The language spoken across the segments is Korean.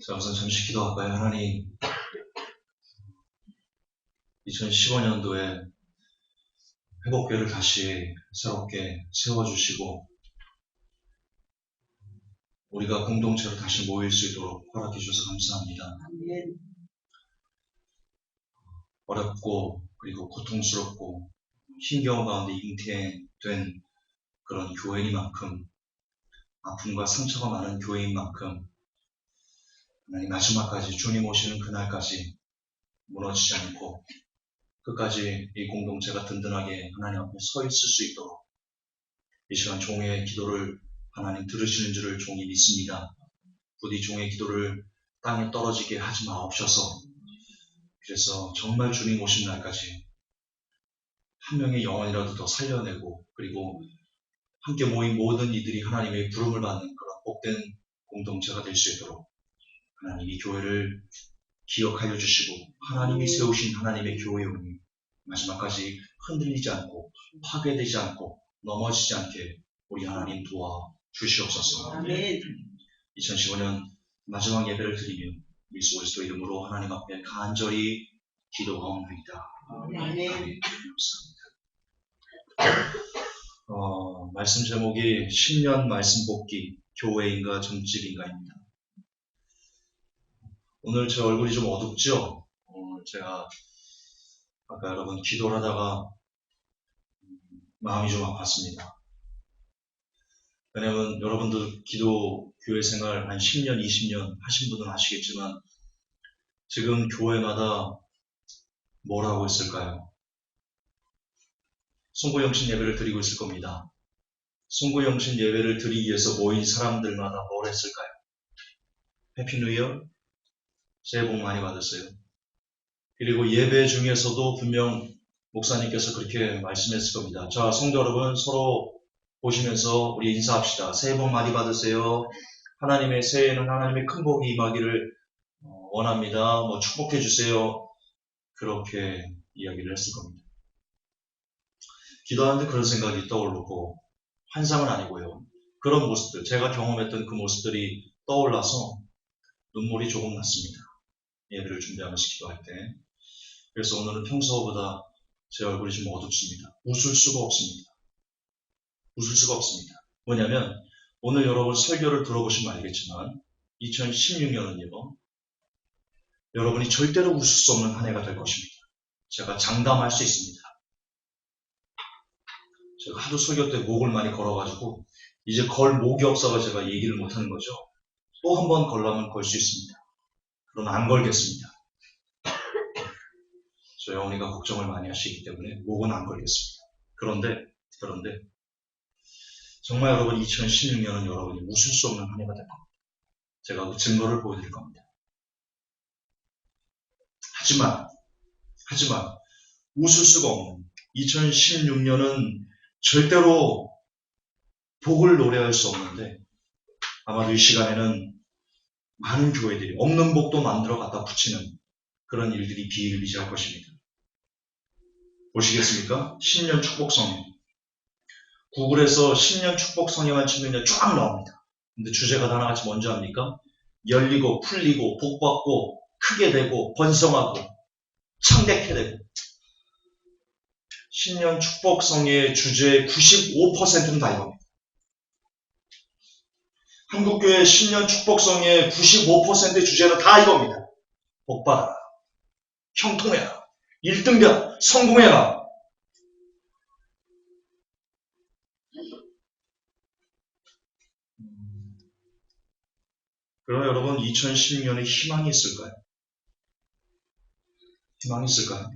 자, 우선 잠시 기도할까요? 하나님, 2015년도에 회복교회를 다시 새롭게 세워주시고 우리가 공동체로 다시 모일 수 있도록 허락해 주셔서 감사합니다. 어렵고 그리고 고통스럽고 힘겨운 가운데 잉태된 그런 교회이만큼 아픔과 상처가 많은 교회인 만큼 하나님 마지막까지 주님 오시는 그날까지 무너지지 않고 끝까지 이 공동체가 든든하게 하나님 앞에 서 있을 수 있도록 이 시간 종의 기도를 하나님 들으시는 줄을 종이 믿습니다. 부디 종의 기도를 땅에 떨어지게 하지 마옵소서. 그래서 정말 주님 오신 날까지 한 명의 영혼이라도 더 살려내고 그리고 함께 모인 모든 이들이 하나님의 부름을 받는 그런 복된 공동체가 될 수 있도록 하나님 이 교회를 기억하여 주시고 하나님이 세우신 하나님의 교회용이 마지막까지 흔들리지 않고 파괴되지 않고 넘어지지 않게 우리 하나님 도와 주시옵소서. 아멘. 2015년 마지막 예배를 드리며 예수 그리스도 이름으로 하나님 앞에 간절히 기도하옵나이다. 아멘. 말씀 제목이 10년 말씀 복기 교회인가 점집인가입니다. 오늘 제 얼굴이 좀 어둡죠? 제가 아까 여러분 기도를 하다가 마음이 좀 아팠습니다. 왜냐면 여러분들 기도 교회 생활 한 10년, 20년 하신 분은 아시겠지만 지금 교회마다 뭘 하고 있을까요? 송구영신 예배를 드리고 있을 겁니다. 송구영신 예배를 드리기 위해서 모인 사람들마다 뭘 했을까요? 해피 뉴 이어? 새해 복 많이 받으세요. 그리고 예배 중에서도 분명 목사님께서 그렇게 말씀했을 겁니다. 자, 성도 여러분 서로 보시면서 우리 인사합시다. 새해 복 많이 받으세요. 하나님의 새해에는 하나님의 큰 복이 임하기를 원합니다. 축복해 주세요. 그렇게 이야기를 했을 겁니다. 기도하는데 그런 생각이 떠오르고 환상은 아니고요. 그런 모습들, 제가 경험했던 그 모습들이 떠올라서 눈물이 조금 났습니다. 예배를 준비하면서 기도할 때. 그래서 오늘은 평소보다 제 얼굴이 좀 어둡습니다. 웃을 수가 없습니다. 웃을 수가 없습니다. 뭐냐면 오늘 여러분 설교를 들어보시면 알겠지만 2016년은요. 여러분이 절대로 웃을 수 없는 한 해가 될 것입니다. 제가 장담할 수 있습니다. 제가 하도 설교 때 목을 많이 걸어가지고 이제 걸 목이 없어서 제가 얘기를 못하는 거죠. 또 한 번 걸라면 걸 수 있습니다. 그러나 안 걸겠습니다. 저희 어머니가 걱정을 많이 하시기 때문에 목은 안 걸겠습니다. 그런데 정말 여러분 2016년은 여러분이 웃을 수 없는 한 해가 될 겁니다. 제가 그 증거를 보여드릴 겁니다. 하지만 웃을 수가 없는 2016년은 절대로 복을 노래할 수 없는데 아마도 이 시간에는 많은 교회들이 없는 복도 만들어 갖다 붙이는 그런 일들이 비일비재할 것입니다. 보시겠습니까? 신년 축복성경. 구글에서 신년 축복성경만 치면 쫙 나옵니다. 근데 주제가 다 하나같이 뭔지 압니까? 열리고 풀리고 복받고 크게 되고 번성하고 창대케 되고. 신년 축복성의 주제의 95%는 다 이겁니다. 한국교회 신년 축복성의 95%의 주제는 다 이겁니다. 복받아라. 형통해라. 1등변. 성공해라. 그러나 여러분 2016년에 희망이 있을까요? 희망이 있을까요?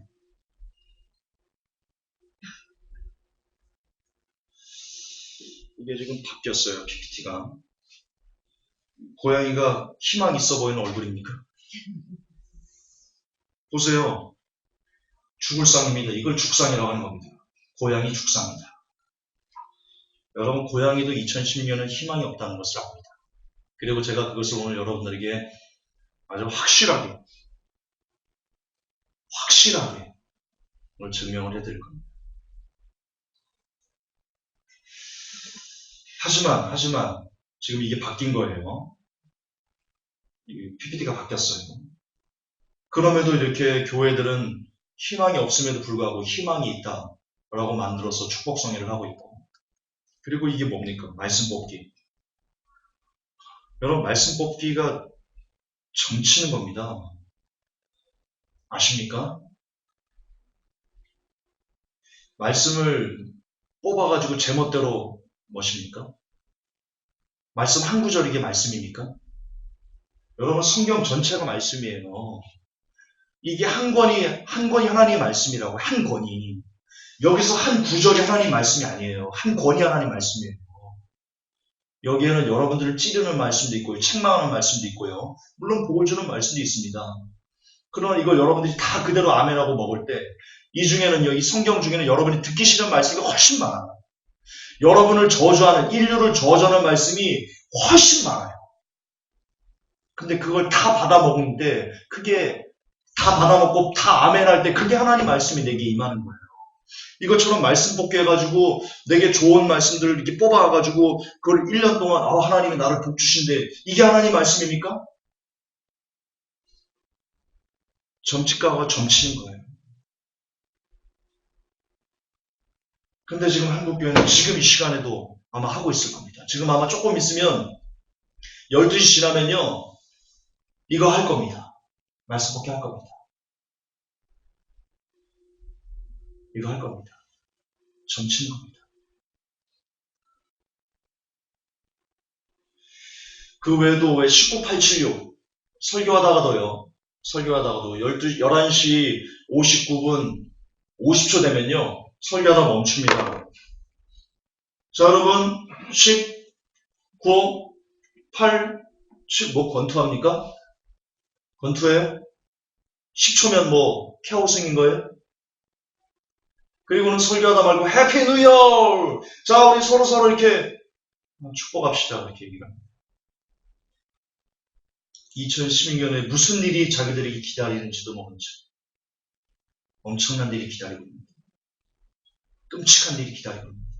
이게 지금 바뀌었어요. PPT가. 고양이가 희망 있어 보이는 얼굴입니까? 보세요. 죽을 상입니다. 이걸 죽상이라고 하는 겁니다. 고양이 죽상이다. 여러분 고양이도 2016년은 희망이 없다는 것을 압니다. 그리고 제가 그것을 오늘 여러분들에게 아주 확실하게 오늘 증명을 해드릴 겁니다. 하지만 지금 이게 바뀐 거예요. PPT가 바뀌었어요. 그럼에도 이렇게 교회들은 희망이 없음에도 불구하고 희망이 있다라고 만들어서 축복성회를 하고 있고, 그리고 이게 뭡니까? 말씀 뽑기. 여러분, 말씀 뽑기가 점치는 겁니다. 아십니까? 말씀을 뽑아가지고 제멋대로 뭐십니까? 말씀 한 구절 이게 말씀입니까? 여러분, 성경 전체가 말씀이에요. 이게 한 권이 하나님의 말씀이라고. 한 권이. 여기서 한 구절이 하나님 말씀이 아니에요. 한 권이 하나님 말씀이에요. 여기에는 여러분들을 찌르는 말씀도 있고요. 책망하는 말씀도 있고요. 물론 복을 주는 말씀도 있습니다. 그러나 이걸 여러분들이 다 그대로 아멘하고 먹을 때, 이 중에는요, 이 성경 중에는 여러분이 듣기 싫은 말씀이 훨씬 많아요. 여러분을 저주하는, 인류를 저주하는 말씀이 훨씬 많아요. 근데 그걸 다 받아먹는데, 그게 다 받아먹고 다 아멘할 때, 그게 하나님 말씀이 내게 임하는 거예요. 이것처럼 말씀 뽑기해가지고 내게 좋은 말씀들을 이렇게 뽑아가지고 그걸 1년 동안 하나님이 나를 복 주신대. 이게 하나님 말씀입니까? 점치가가 점치는 거예요. 근데 지금 한국교회는 지금 이 시간에도 아마 하고 있을 겁니다. 지금 아마 조금 있으면 12시 지나면요, 이거 할 겁니다. 말씀 뽑기 할 겁니다. 이거 할 겁니다. 점치는 겁니다. 그 외에도 왜 19876 설교하다가도 11시 59분 50초 되면요, 설교하다 멈춥니다. 자, 여러분, 10, 9, 8, 7, 뭐 권투합니까? 권투예요? 10초면 뭐 캐오승인 거예요? 그리고는 설교하다 말고 해피 뉴 이어! 자, 우리 서로 이렇게 축복합시다. 이렇게 얘기를 합니다. 2016년에 무슨 일이 자기들에게 기다리는지도 모른 채 엄청난 일이 기다리고 있습니다. 끔찍한 일이 기다리고 있습니다.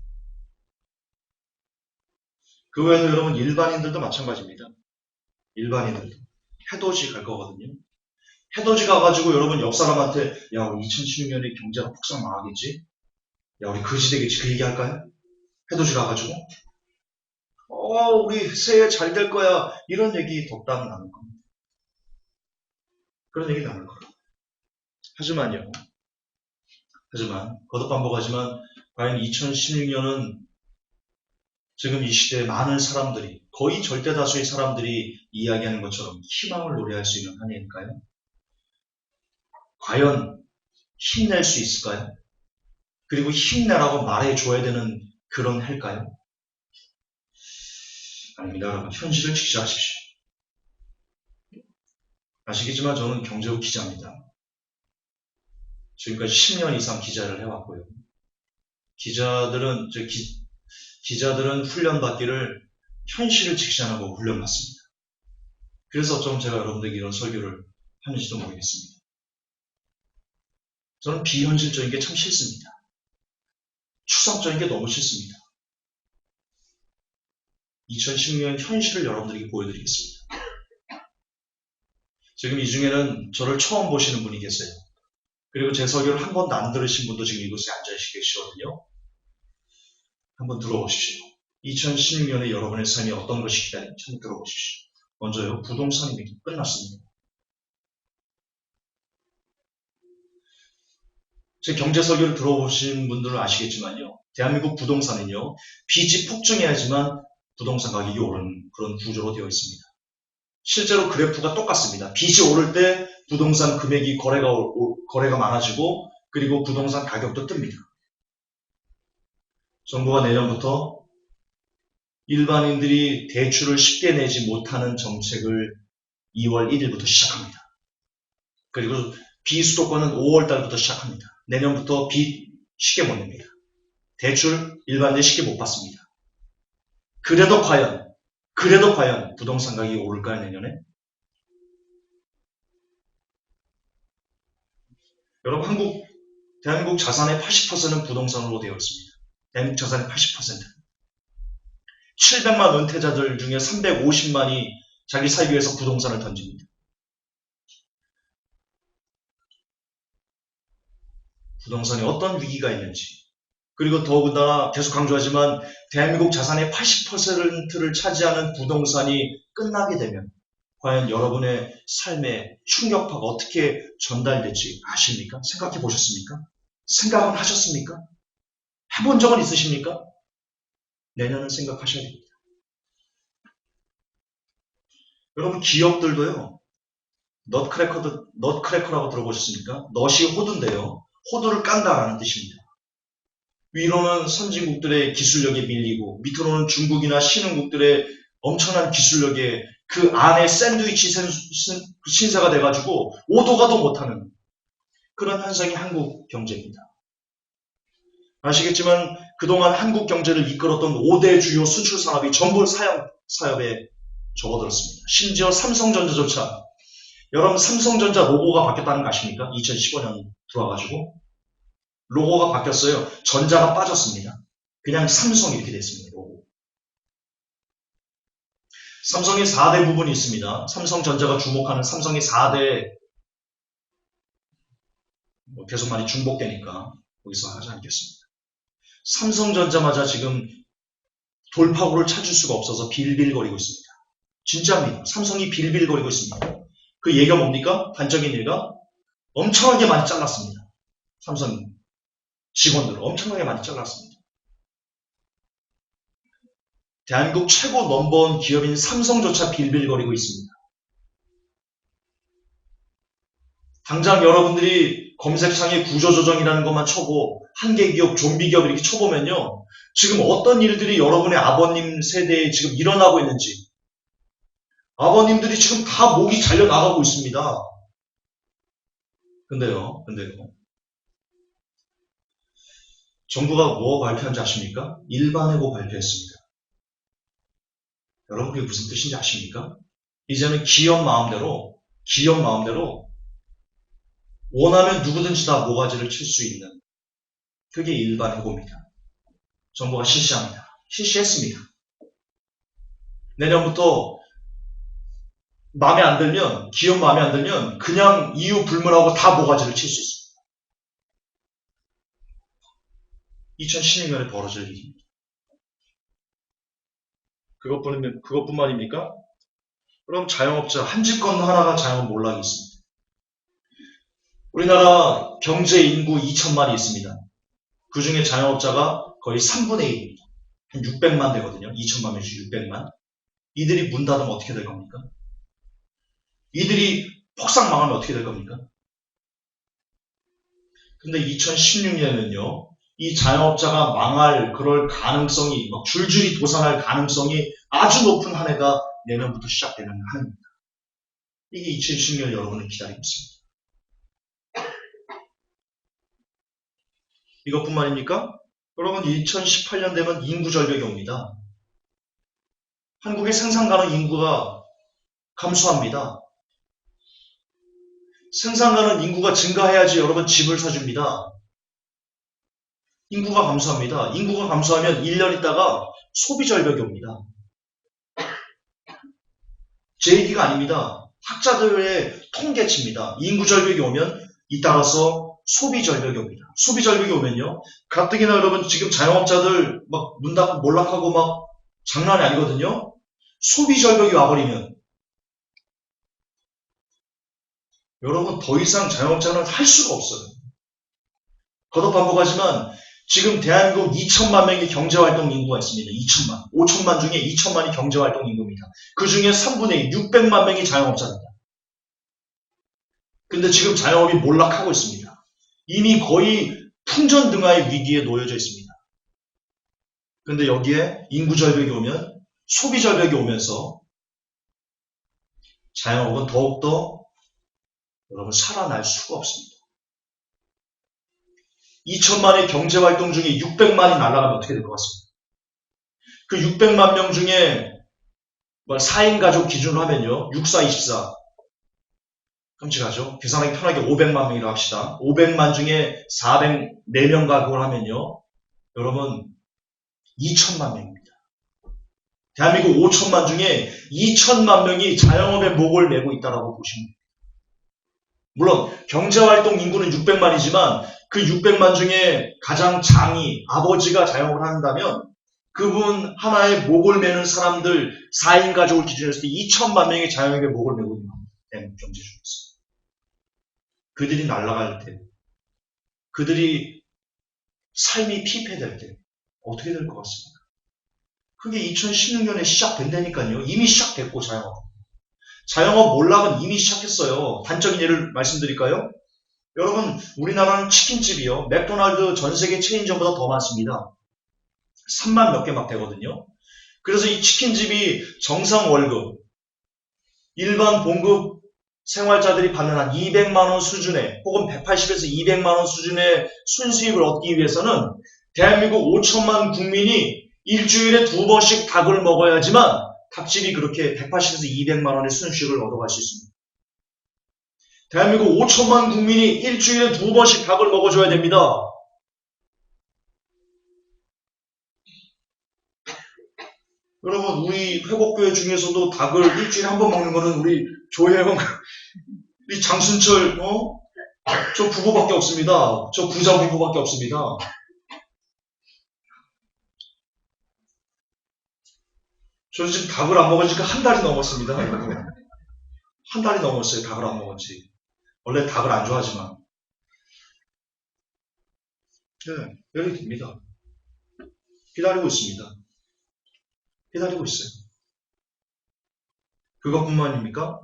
그 외에도 여러분, 일반인들도 마찬가지입니다. 일반인들도 해돋이 갈 거거든요. 해돋이 가가지고 여러분 옆 사람한테, 야, 우리 2016년에 경제가 폭삭 망하겠지? 야, 우리 거지 되겠지? 그 얘기 할까요? 해돋이 가가지고 우리 새해 잘 될 거야, 이런 얘기 덕담 나눌 겁니다. 그런 얘기 나눌 거예요. 하지만 거듭반복하지만 과연 2016년은 지금 이 시대에 많은 사람들이, 거의 절대다수의 사람들이 이야기하는 것처럼 희망을 노래할 수 있는 한 해일까요? 과연 힘낼 수 있을까요? 그리고 힘내라고 말해줘야 되는 그런 해일까요? 아닙니다. 여러분, 현실을 직시하십시오. 아시겠지만 저는 경제부 기자입니다. 지금까지 10년 이상 기자를 해왔고요. 기자들은 훈련받기를 현실을 직시하고 훈련받습니다. 그래서 좀 제가 여러분들에게 이런 설교를 하는지도 모르겠습니다. 저는 비현실적인 게 참 싫습니다. 추상적인 게 너무 싫습니다. 2016년 현실을 여러분들에게 보여드리겠습니다. 지금 이 중에는 저를 처음 보시는 분이 계세요. 그리고 제 설교를 한 번도 안 들으신 분도 지금 이곳에 앉아 계시거든요. 한번 들어보십시오. 2016년에 여러분의 삶이 어떤 것이 기다리는지 한번 들어보십시오. 먼저요, 부동산입니다. 끝났습니다. 제 경제 설교를 들어보신 분들은 아시겠지만요, 대한민국 부동산은요, 빚이 폭증해야지만 부동산 가격이 오르는 그런 구조로 되어 있습니다. 실제로 그래프가 똑같습니다. 빚이 오를 때 부동산 금액이 거래가 많아지고, 그리고 부동산 가격도 뜹니다. 정부가 내년부터 일반인들이 대출을 쉽게 내지 못하는 정책을 2월 1일부터 시작합니다. 그리고 비수도권은 5월 달부터 시작합니다. 내년부터 빚 쉽게 못 냅니다. 대출 일반인들이 쉽게 못 받습니다. 그래도 과연 부동산 가격이 오를까요, 내년에? 여러분, 대한민국 자산의 80%는 부동산으로 되어 있습니다. 대한민국 자산의 80%. 700만 은퇴자들 중에 350만이 자기 살기 위해서 부동산을 던집니다. 부동산에 어떤 위기가 있는지, 그리고 더군다나 계속 강조하지만 대한민국 자산의 80%를 차지하는 부동산이 끝나게 되면 과연 여러분의 삶의 충격파가 어떻게 전달될지 아십니까? 생각해 보셨습니까? 생각은 하셨습니까? 해본 적은 있으십니까? 내년은 생각하셔야 됩니다. 여러분, 기업들도요, 넛크래커라고 들어보셨습니까? 넛이 호두인데요. 호두를 깐다라는 뜻입니다. 위로는 선진국들의 기술력에 밀리고 밑으로는 중국이나 신흥국들의 엄청난 기술력에 그 안에 샌드위치 신세가 돼가지고 오도 가도 못하는 그런 현상이 한국 경제입니다. 아시겠지만 그동안 한국 경제를 이끌었던 5대 주요 수출 산업이 전부 사업에 접어들었습니다. 심지어 삼성전자조차, 여러분 삼성전자 로고가 바뀌었다는 거 아십니까? 2015년 들어와가지고 로고가 바뀌었어요. 전자가 빠졌습니다. 그냥 삼성 이렇게 됐습니다. 로고. 삼성의 4대 부분이 있습니다. 삼성전자가 주목하는 삼성의 4대, 계속 많이 중복되니까 거기서 하지 않겠습니다. 삼성전자마저 지금 돌파구를 찾을 수가 없어서 빌빌거리고 있습니다. 진짜입니다. 삼성이 빌빌거리고 있습니다. 그 얘기가 뭡니까? 단적인 예가 엄청나게 많이 잘랐습니다. 삼성 직원들을 엄청나게 많이 잘랐습니다. 대한민국 최고 넘버원 기업인 삼성조차 빌빌거리고 있습니다. 당장 여러분들이 검색창에 구조조정이라는 것만 쳐보, 한계기업, 좀비기업 이렇게 쳐보면요. 지금 어떤 일들이 여러분의 아버님 세대에 지금 일어나고 있는지, 아버님들이 지금 다 목이 잘려나가고 있습니다. 근데요. 정부가 뭐 발표한지 아십니까? 일반예고 발표했습니다. 여러분 그게 무슨 뜻인지 아십니까? 이제는 기업 마음대로 원하면 누구든지 다 모가지를 칠 수 있는, 그게 일반예고입니다. 정부가 실시했습니다. 내년부터 마음에 안 들면, 기업 마음에 안 들면 그냥 이유 불문하고 다 모가지를 칠 수 있습니다. 2016년에 벌어질 일입니다. 그것뿐만입니까? 그럼 자영업자, 한 집 건너 하나가 자영업 몰락이 있습니다. 우리나라 경제 인구 2천만이 있습니다. 그 중에 자영업자가 거의 3분의 1입니다. 한 600만 되거든요. 2천만 명 중 600만. 이들이 문 닫으면 어떻게 될 겁니까? 이들이 폭삭 망하면 어떻게 될 겁니까? 근데 2016년에는요. 이 자영업자가 망할 그럴 가능성이, 막 줄줄이 도산할 가능성이 아주 높은 한 해가 내년부터 시작되는 한 해입니다. 이게 2016년 여러분을 기다리고 있습니다. 이것뿐만입니까? 여러분 2018년 되면 인구 절벽이 옵니다. 한국의 생산 가능 인구가 감소합니다. 생산 가능 인구가 증가해야지 여러분 집을 사줍니다. 인구가 감소합니다. 인구가 감소하면 1년 있다가 소비 절벽이 옵니다. 제 얘기가 아닙니다. 학자들의 통계치입니다. 인구 절벽이 오면 잇따라서 소비 절벽이 옵니다. 소비 절벽이 오면요. 가뜩이나 여러분 지금 자영업자들 막 문 닫고 몰락하고 막 장난이 아니거든요. 소비 절벽이 와버리면 여러분 더 이상 자영업자는 할 수가 없어요. 거듭 반복하지만 지금 대한민국 2천만 명의 경제활동 인구가 있습니다. 2천만. 5천만 중에 2천만이 경제활동 인구입니다. 그 중에 3분의 2, 600만 명이 자영업자입니다. 근데 지금 자영업이 몰락하고 있습니다. 이미 거의 풍전등화의 위기에 놓여져 있습니다. 근데 여기에 인구 절벽이 오면, 소비 절벽이 오면서 자영업은 더욱더 여러분 살아날 수가 없습니다. 2천만의 경제활동 중에 600만이 날아가면 어떻게 될 것 같습니다. 그 600만 명 중에 4인 가족 기준으로 하면요. 6, 4, 24. 끔찍하죠. 계산하기 편하게 500만 명이라고 합시다. 500만 중에 404명 가족을 하면요. 여러분 2천만 명입니다. 대한민국 5천만 중에 2천만 명이 자영업에 목을 메고 있다라고 보시면 됩니다. 물론 경제활동 인구는 600만이지만 그 600만 중에 가장 장이 아버지가 자영업을 한다면 그분 하나의 목을 메는 사람들 4인 가족을 기준으로 했을 때 2천만 명이 자영업에 목을 메고 있는 대한민국 경제 중에서 그들이 날아갈 때 그들이 삶이 피폐될 때 어떻게 될 것 같습니까? 그게 2016년에 시작된다니까요. 이미 시작됐고 자영업 몰락은 이미 시작했어요. 단적인 예를 말씀드릴까요? 여러분 우리나라는 치킨집이요. 맥도날드 전세계 체인점보다 더 많습니다. 3만 몇 개 막 되거든요. 그래서 이 치킨집이 정상 월급 일반 봉급 생활자들이 받는 한 200만원 수준의 혹은 180에서 200만원 수준의 순수익을 얻기 위해서는 대한민국 5천만 국민이 일주일에 2번씩 닭을 먹어야지만 닭집이 그렇게 180에서 200만원의 순수익을 얻어갈 수 있습니다. 대한민국 5천만 국민이 일주일에 2번씩 닭을 먹어줘야 됩니다. 여러분 우리 회복교회 중에서도 닭을 일주일에 한 번 먹는 거는 우리 조혜영, 우리 장순철 저 부부밖에 없습니다. 저 부자 부부밖에 없습니다. 저는 지금 닭을 안 먹은 지가 한 달이 넘었습니다. 한 달이 넘었어요. 닭을 안 먹은 지. 원래 닭을 안 좋아하지만. 네, 열이 됩니다. 기다리고 있습니다. 기다리고 있어요. 그것뿐만입니까?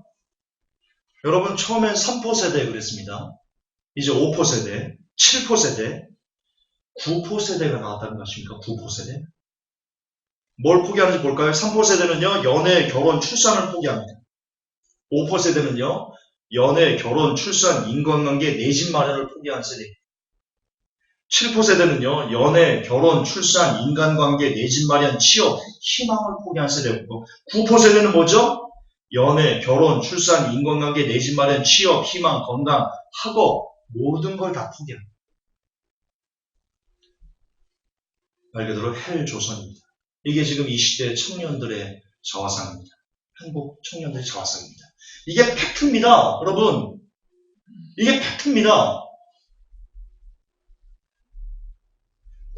여러분 처음엔 3포 세대 그랬습니다. 이제 5포 세대, 7포 세대, 9포 세대가 나왔다는 것입니까? 9포 세대? 뭘 포기하는지 볼까요? 3포 세대는요, 연애, 결혼, 출산을 포기합니다. 5포 세대는요, 연애, 결혼, 출산, 인간관계, 내 집 마련을 포기한 세대입니다. 7포 세대는요, 연애, 결혼, 출산, 인간관계, 내 집 마련, 취업, 희망을 포기한 세대였고, 9포 세대는 뭐죠? 연애, 결혼, 출산, 인간관계, 내 집 마련, 취업, 희망, 건강, 학업, 모든 걸 다 포기합니다. 말 그대로 헬조선입니다. 이게 지금 이 시대 청년들의 자화상입니다. 한국 청년들의 자화상입니다. 이게 팩트입니다. 여러분. 이게 팩트입니다.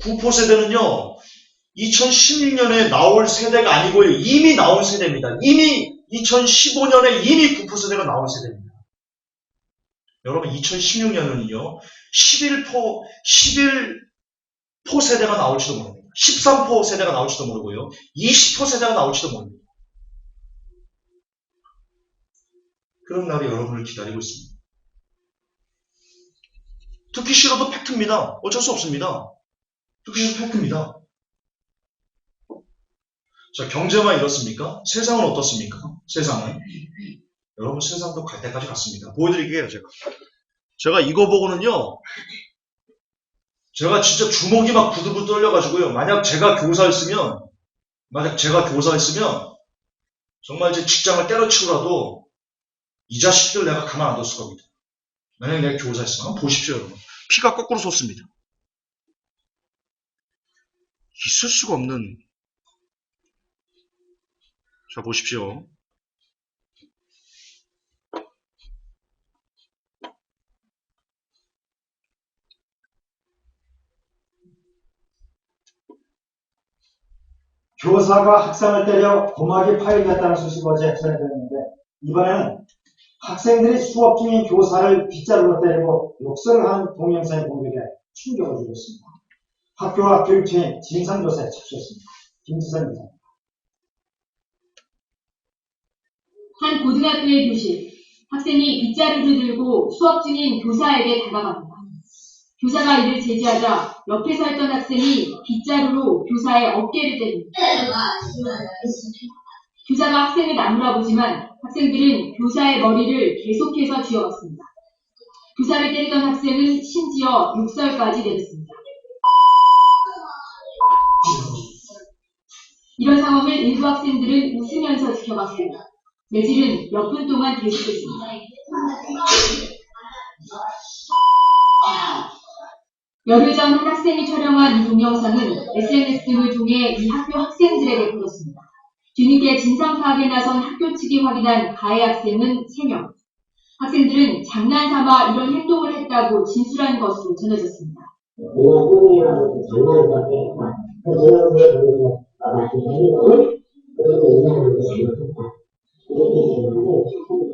9포 세대는요. 2016년에 나올 세대가 아니고요. 이미 나온 세대입니다. 이미 2015년에 이미 9포 세대가 나온 세대입니다. 여러분 2016년은요. 11포 세대가 나올지도 모릅니다. 13포 세대가 나올지도 모르고요. 20포 세대가 나올지도 모릅니다. 그런 날이 여러분을 기다리고 있습니다. 듣기 싫어도 팩트입니다. 어쩔 수 없습니다. 듣기 싫어도 팩트입니다. 자, 경제만 이렇습니까? 세상은 어떻습니까? 세상은. 여러분 세상도 갈 때까지 갔습니다. 보여드릴게요. 제가 이거 보고는요. 제가 진짜 주먹이 막 부들부들 떨려가지고요. 만약 제가 교사였으면 정말 제 직장을 때려치우라도 이 자식들 내가 가만 안 뒀을 겁니다. 만약 내가 교사였으면 한번 보십시오. 여러분. 피가 거꾸로 솟습니다. 있을 수가 없는. 자 보십시오. 교사가 학생을 때려 고막이 파열됐다는 소식이 어제 전해졌는데 이번에는 학생들이 수업 중인 교사를 빗자루로 때리고 욕설을 하는 동영상이 공개돼 충격을 주고 있습니다. 학교와 교육청이 진상조사에 착수했습니다. 김지선 기자입니다. 한 고등학교의 교실, 학생이 빗자루를 들고 수업 중인 교사에게 다가갑니다. 교사가 이를 제지하자 옆에 서 있던 학생이 빗자루로 교사의 어깨를 때립니다. 교사가 학생을 나무라보지만 학생들은 교사의 머리를 계속해서 쥐어봤습니다. 교사를 때리던 학생은 심지어 욕설까지 내렸습니다. 이런 상황을 일부 학생들은 웃으면서 지켜봤습니다. 매질은 몇 분 동안 계속됐습니다. 열흘 전 한 학생이 촬영한 이 동영상은 SNS 등을 통해 이 학교 학생들에게 보였습니다. 뒤늦게 진상 파악에 나선 학교 측이 확인한 가해 학생은 3명. 학생들은 장난삼아 이런 행동을 했다고 진술한 것으로 전해졌습니다. 그냥 꿈이라고 장난스럽게 그 지역에 보면서 마치 행동을 그리고 이해하는 것이 잘못했다. 이렇게 생각을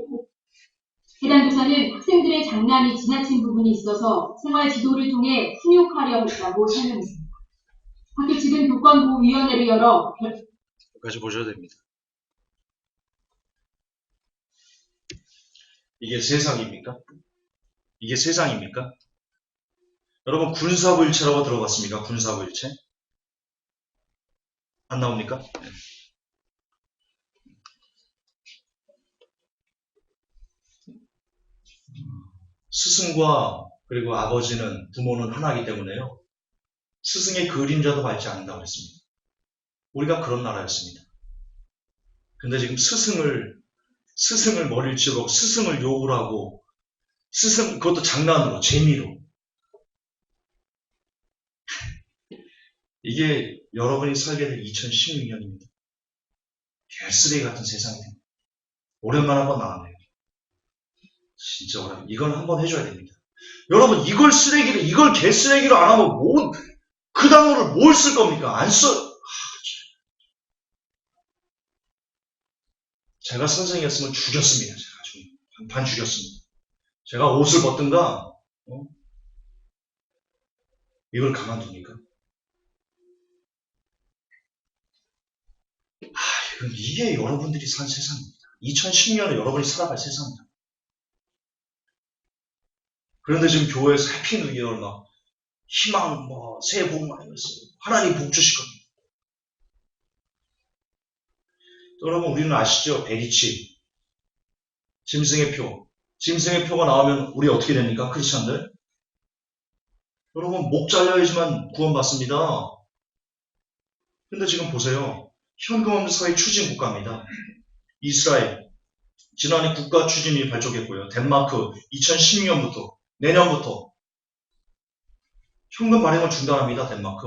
해당 교사는 학생들의 장난이 지나친 부분이 있어서 생활 지도를 통해 훈육하려 했다고 설명했습니다. 학교 측은 교권보호위원회를 열어 여기까지 보셔야 됩니다. 이게 세상입니까? 이게 세상입니까? 여러분 군사부일체라고 들어봤습니까? 군사부일체? 안 나옵니까? 네. 스승과 그리고 아버지는 부모는 하나이기 때문에요. 스승의 그림자도 밟지 않는다고 그랬습니다. 우리가 그런 나라였습니다. 근데 지금 스승을 머리를 치고 스승을 욕을 하고 그것도 장난으로 재미로 이게 여러분이 살게 될 2016년입니다. 개쓰레기 같은 세상이네요. 오랜만에 한번 나왔네요. 진짜 오랜만에. 이건 한번 해줘야 됩니다. 여러분 이걸 개쓰레기로 안 하면 그 단어를 뭘 쓸 겁니까? 안 써. 제가 선생이었으면 죽였습니다. 제가 지금 반 죽였습니다. 제가 옷을 벗든가 이걸 가만둡니까? 이게 여러분들이 산 세상입니다. 2010년에 여러분이 살아갈 세상입니다. 그런데 지금 교회에서 해피 뉴 이어를 막 희망 새해 복 많이 받으세요. 하나님 복 주실 겁니다. 또 여러분 우리는 아시죠? 베리치 짐승의 표가 나오면 우리 어떻게 됩니까? 크리스천들 여러분 목 잘려야지만 구원받습니다. 근데 지금 보세요. 현금 없는 사회 추진 국가입니다. 이스라엘 지난해 국가 추진이 발족했고요. 덴마크 2012년부터 내년부터 현금 발행을 중단합니다. 덴마크.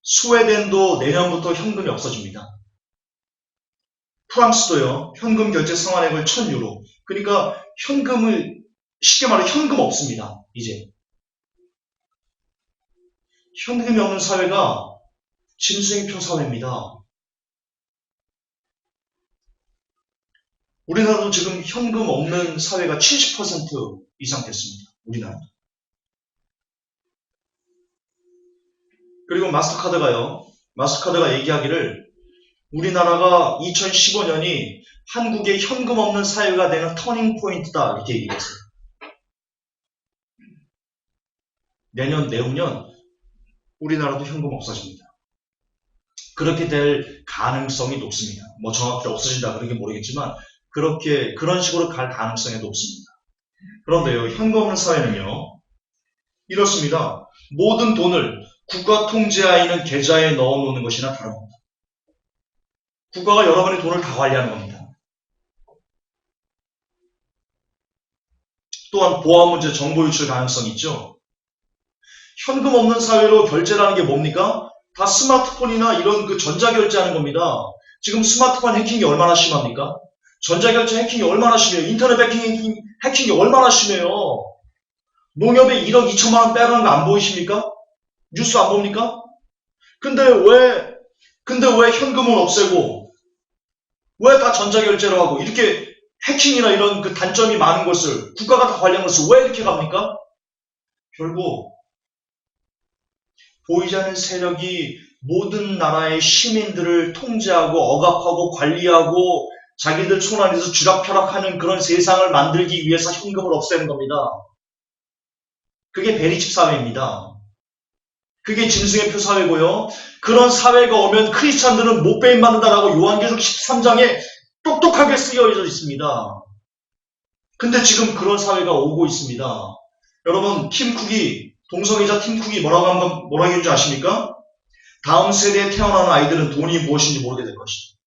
스웨덴도 내년부터 현금이 없어집니다. 프랑스도요. 현금 결제 상환액을 1,000유로. 그러니까 현금을 쉽게 말해 현금 없습니다. 이제 현금이 없는 사회가 짐승의 표 사회입니다. 우리나라도 지금 현금 없는 사회가 70% 이상 됐습니다. 우리나라도. 그리고 마스터카드가 얘기하기를 우리나라가 2015년이 한국의 현금 없는 사회가 되는 터닝 포인트다 이렇게 얘기했어요. 내후년 우리나라도 현금 없어집니다. 그렇게 될 가능성이 높습니다. 정확히 없어진다 그런 게 모르겠지만 그런 식으로 갈 가능성이 높습니다. 그런데요, 현금 없는 사회는요, 이렇습니다. 모든 돈을 국가 통제하에 있는 계좌에 넣어놓는 것이나 다릅니다. 국가가 여러분의 돈을 다 관리하는 겁니다. 또한 보안 문제, 정보 유출 가능성이 있죠. 현금 없는 사회로 결제라는 게 뭡니까? 다 스마트폰이나 이런 전자결제하는 겁니다. 지금 스마트폰 해킹이 얼마나 심합니까? 전자결제 해킹이 얼마나 심해요? 인터넷 해킹이 얼마나 심해요? 농협에 1억 2천만 원 빼가는 거 안 보이십니까? 뉴스 안 봅니까? 근데 왜 현금을 없애고 왜 다 전자결제로 하고 이렇게 해킹이나 이런 단점이 많은 것을 국가가 다 관리하는 것을 왜 이렇게 갑니까? 결국 보이지 않는 세력이 모든 나라의 시민들을 통제하고 억압하고 관리하고 자기들 손 안에서 쥐락펴락하는 그런 세상을 만들기 위해서 현금을 없애는 겁니다. 그게 베리칩 사회입니다. 그게 짐승의 표 사회고요. 그런 사회가 오면 크리스찬들은 못 배임받는다라고 요한계시록 13장에 똑똑하게 쓰여져 있습니다. 근데 지금 그런 사회가 오고 있습니다. 여러분 동성애자 팀 쿡이 뭐라고 했는지 아십니까? 다음 세대에 태어나는 아이들은 돈이 무엇인지 모르게 될 것이다.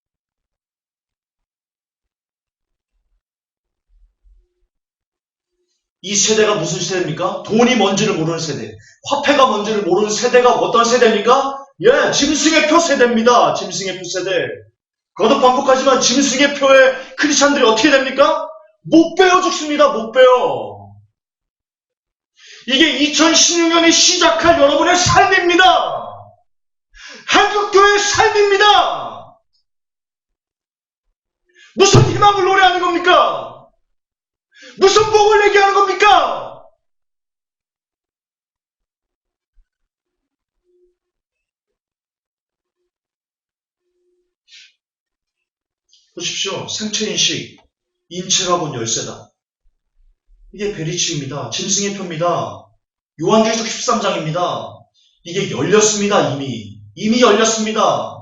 이 세대가 무슨 세대입니까? 돈이 뭔지를 모르는 세대. 화폐가 뭔지를 모르는 세대가 어떤 세대입니까? 예, 짐승의 표 세대입니다. 짐승의 표 세대. 거듭 반복하지만 짐승의 표의 크리스찬들이 어떻게 됩니까? 못 배워 죽습니다. 못 배워. 이게 2016년에 시작할 여러분의 삶입니다. 한국교회의 삶입니다. 무슨 희망을 노래하는 겁니까? 무슨 복을 얘기하는 겁니까? 보십시오. 생체인식, 인체가 본 열쇠다. 이게 베리치입니다. 짐승의 표입니다. 요한계시록 13장입니다. 이게 열렸습니다. 이미 열렸습니다.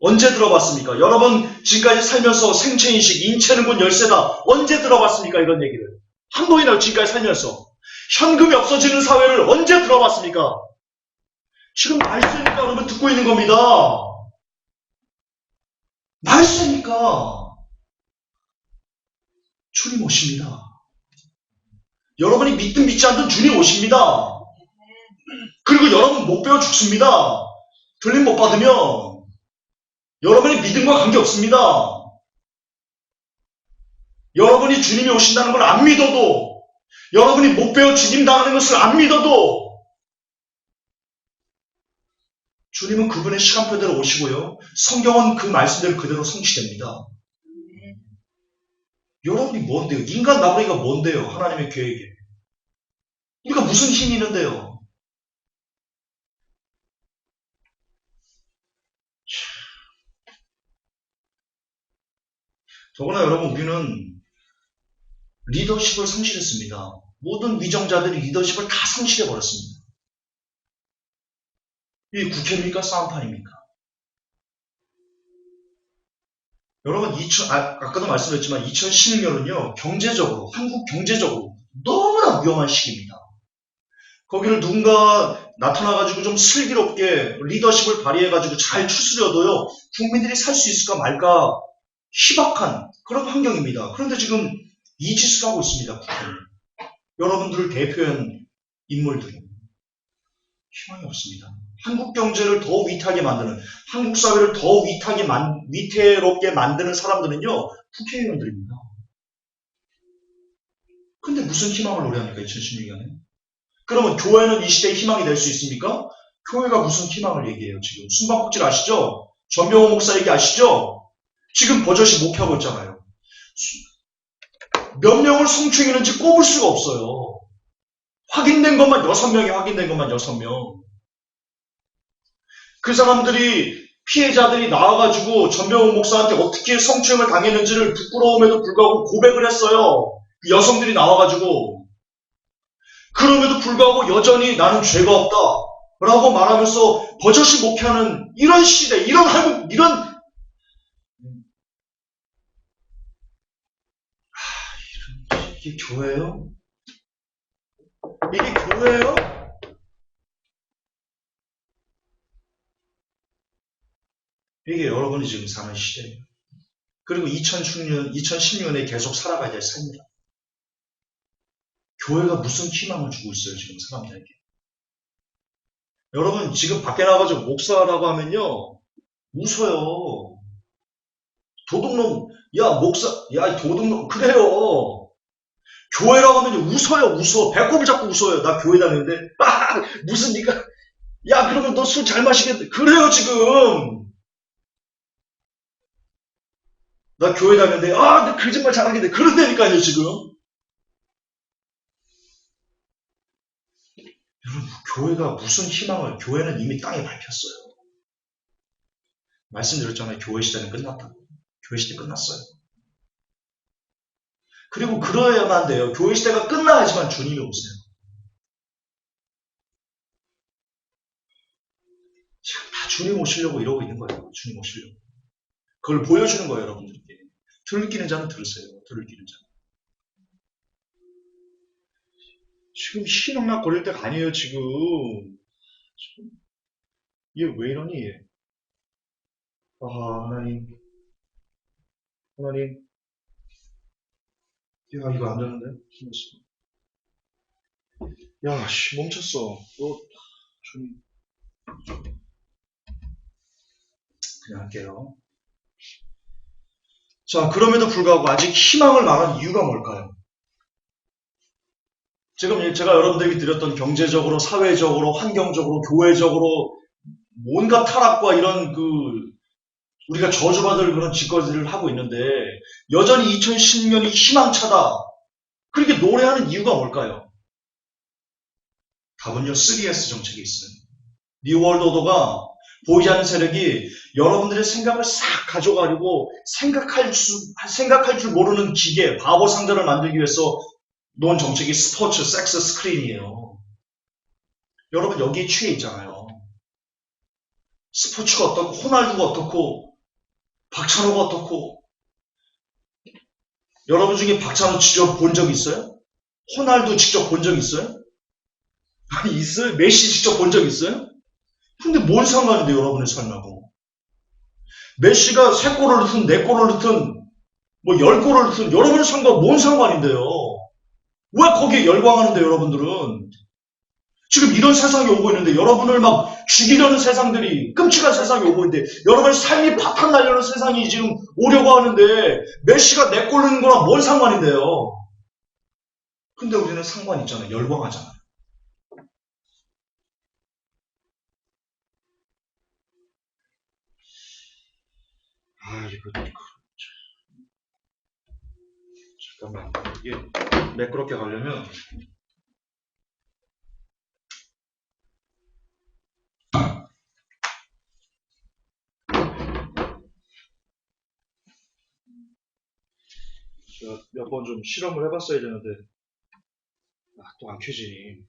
언제 들어봤습니까? 여러분 지금까지 살면서 생체인식, 인체는 곧 열쇠다. 언제 들어봤습니까? 이런 얘기를. 한 번이나 지금까지 살면서. 현금이 없어지는 사회를 언제 들어봤습니까? 지금 말씀이니까 여러분 듣고 있는 겁니다. 말씀이니까. 주님 오십니다. 여러분이 믿든 믿지 않든 주님 오십니다. 그리고 여러분 못 배워 죽습니다. 들림 못 받으면 여러분의 믿음과 관계없습니다. 여러분이 주님이 오신다는 걸 안 믿어도, 여러분이 못 배워 죽임당하는 것을 안 믿어도 주님은 그분의 시간표대로 오시고요. 성경은 그 말씀대로 그대로 성취됩니다. 여러분이 뭔데요? 인간 나부리가 뭔데요? 하나님의 계획에. 우리가 무슨 힘이 있는데요? 더구나 여러분, 우리는 리더십을 상실했습니다. 모든 위정자들이 리더십을 다 상실해버렸습니다. 이게 국회입니까? 싸움판입니까? 여러분, 아까도 말씀드렸지만 2016년은요, 경제적으로, 한국 경제적으로 너무나 위험한 시기입니다. 거기를 누군가 나타나가지고 좀 슬기롭게 리더십을 발휘해가지고 잘 추스려도요, 국민들이 살 수 있을까 말까 희박한 그런 환경입니다. 그런데 지금 이 짓을 하고 있습니다, 국회는. 여러분들을 대표한 인물들은. 희망이 없습니다. 한국 경제를 더 위태하게 만드는, 한국 사회를 더 위태롭게 만드는 사람들은요, 국회의원들입니다. 근데 무슨 희망을 노래합니까, 2016년에? 그러면 교회는 이 시대의 희망이 될 수 있습니까? 교회가 무슨 희망을 얘기해요, 지금? 숨바꼭질 아시죠? 전병호 목사 얘기 아시죠? 지금 버젓이 목회하고 있잖아요. 몇 명을 성추행했는지 꼽을 수가 없어요. 확인된 것만 6명이 확인된 것만 6명. 그 사람들이, 피해자들이 나와가지고 전병호 목사한테 어떻게 성추행을 당했는지를 부끄러움에도 불구하고 고백을 했어요. 그 여성들이 나와가지고. 그럼에도 불구하고 여전히 나는 죄가 없다 라고 말하면서 버젓이 목회하는 이런 시대, 이런 한국, 이게 교회예요? 이게 교회예요? 이게 여러분이 지금 사는 시대예요. 그리고 2016년에 계속 살아가야 될 삶이다. 교회가 무슨 희망을 주고 있어요, 지금 사람들에게. 여러분, 지금 밖에 나가가지고 목사라고 하면요, 웃어요. 도둑놈, 야, 목사, 야, 도둑놈, 그래요. 교회라고 하면 웃어요, 웃어. 배꼽을 잡고 웃어요. 나 교회 다니는데. 무슨 니가, 야, 그러면 너 술 잘 마시겠다. 그래요, 지금. 나 교회 다니는데, 너 거짓말 잘하겠네. 그런다니까요, 지금. 여러분, 교회가 무슨 희망을, 교회는 이미 땅에 밟혔어요. 말씀드렸잖아요. 교회 시대는 끝났다고. 교회 시대 끝났어요. 그리고 그러야만 돼요. 교회 시대가 끝나야지만 주님이 오세요. 지금 다 주님 오시려고 이러고 있는 거예요. 주님 오시려고. 그걸 보여주는 거예요, 여러분들께. 들을 자는 들으세요. 들을 자는. 지금 희망락 거릴 때가 아니에요, 지금. 얘 왜 이러니, 얘. 하나님. 야, 이거 안 되는데? 야, 씨, 멈췄어. 너, 좀, 그냥 할게요. 자, 그럼에도 불구하고 아직 희망을 말한 이유가 뭘까요? 지금 제가 여러분들에게 드렸던 경제적으로, 사회적으로, 환경적으로, 교회적으로 온갖 타락과 이런 우리가 저주받을 그런 짓거리들을 하고 있는데 여전히 2010년이 희망차다. 그렇게 노래하는 이유가 뭘까요? 답은요, 3S 정책이 있어요. 뉴월드 오더가 보이지 않는 세력이 여러분들의 생각을 싹 가져가지고 생각할 줄 모르는 기계, 바보 상자를 만들기 위해서 놓은 정책이 스포츠, 섹스, 스크린이에요. 여러분 여기에 취해 있잖아요. 스포츠가 어떻고, 호날두가 어떻고, 박찬호가 어떻고. 여러분 중에 박찬호 직접 본 적 있어요? 호날두 직접 본 적 있어요? 아니, 있어요? 메시 직접 본 적 있어요? 근데 뭔 상관인데, 여러분의 삶하고. 메시가 3골을 넣든 4골을 넣든 뭐 10골을 넣든 여러분의 삶과 뭔 상관인데요? 왜 거기에 열광하는데, 여러분들은? 지금 이런 세상이 오고 있는데 여러분을 막 죽이려는 세상들이, 끔찍한 세상이 오고 있는데 여러분의 삶이 파탄 나려는 세상이 지금 오려고 하는데 메시가 4골 넣는 거랑 뭔 상관인데요? 근데 우리는 상관 있잖아요. 열광하잖아요. 이거 잠깐만, 이게 매끄럽게 가려면 제가 몇 번 좀 실험을 해봤어야 되는데 또 안 켜지니.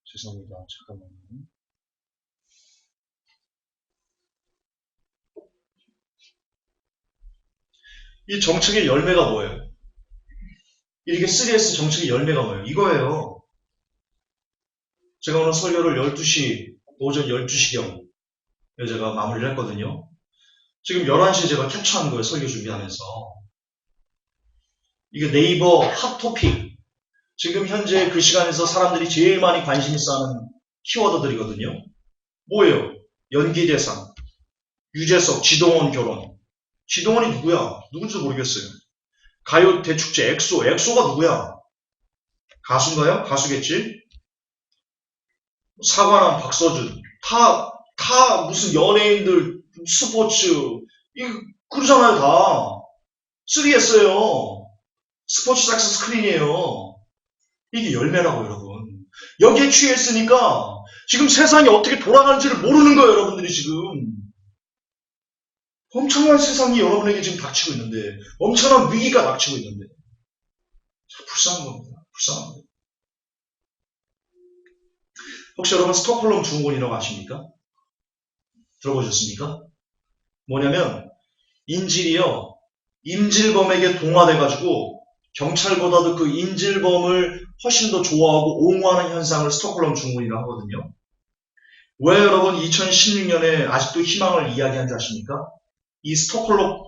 죄송합니다. 잠깐만요. 이 정책의 열매가 뭐예요? 이렇게 3S 정책의 열매가 뭐예요? 이거예요. 제가 오늘 설교를 12시, 오전 12시경 제가 마무리를 했거든요. 지금 11시에 제가 캡처한 거예요. 설교 준비하면서. 이게 네이버 핫토픽. 지금 현재 그 시간에서 사람들이 제일 많이 관심 있어 하는 키워드들이거든요. 뭐예요? 연기대상, 유재석, 지동원 결혼. 지동원이 누구야? 누군지도 모르겠어요. 가요 대축제, 엑소가 누구야? 가수인가요? 가수겠지? 사관왕, 박서준. 다 무슨 연예인들, 스포츠, 그러잖아요, 다. 3S예요. 스포츠 섹스 스크린이에요. 이게 열매라고, 여러분. 여기에 취했으니까 지금 세상이 어떻게 돌아가는지를 모르는 거예요, 여러분들이 지금. 엄청난 세상이 여러분에게 지금 닥치고 있는데, 엄청난 위기가 닥치고 있는데, 참 불쌍한 겁니다. 불쌍한 겁니다. 혹시 여러분 스톡홀름 증후군이라고 아십니까? 들어보셨습니까? 뭐냐면 인질이요, 인질범에게 동화돼가지고 경찰보다도 그 인질범을 훨씬 더 좋아하고 옹호하는 현상을 스톡홀름 증후군이라고 하거든요. 왜 여러분 2016년에 아직도 희망을 이야기하는지 아십니까? 이 스톡홀름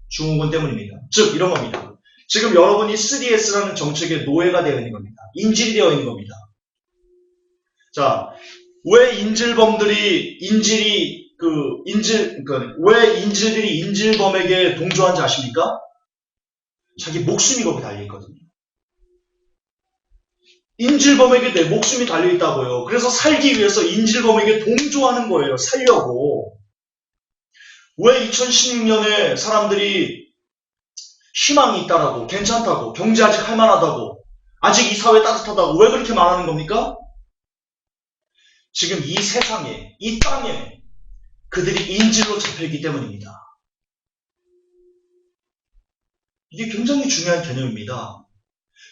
증후군 때문입니다. 즉 이런 겁니다. 지금 여러분이 3S라는 정책의 노예가 되어 있는 겁니다. 인질이 되어 있는 겁니다. 자, 왜 왜 인질들이 인질범에게 동조한지 아십니까? 자기 목숨이 거기 달려있거든요. 인질범에게 내 목숨이 달려있다고요. 그래서 살기 위해서 인질범에게 동조하는 거예요. 살려고. 왜 2016년에 사람들이 희망이 있다라고, 괜찮다고, 경제 아직 할만하다고, 아직 이 사회 따뜻하다고 왜 그렇게 말하는 겁니까? 지금 이 세상에, 이 땅에 그들이 인질로 잡혀있기 때문입니다. 이게 굉장히 중요한 개념입니다.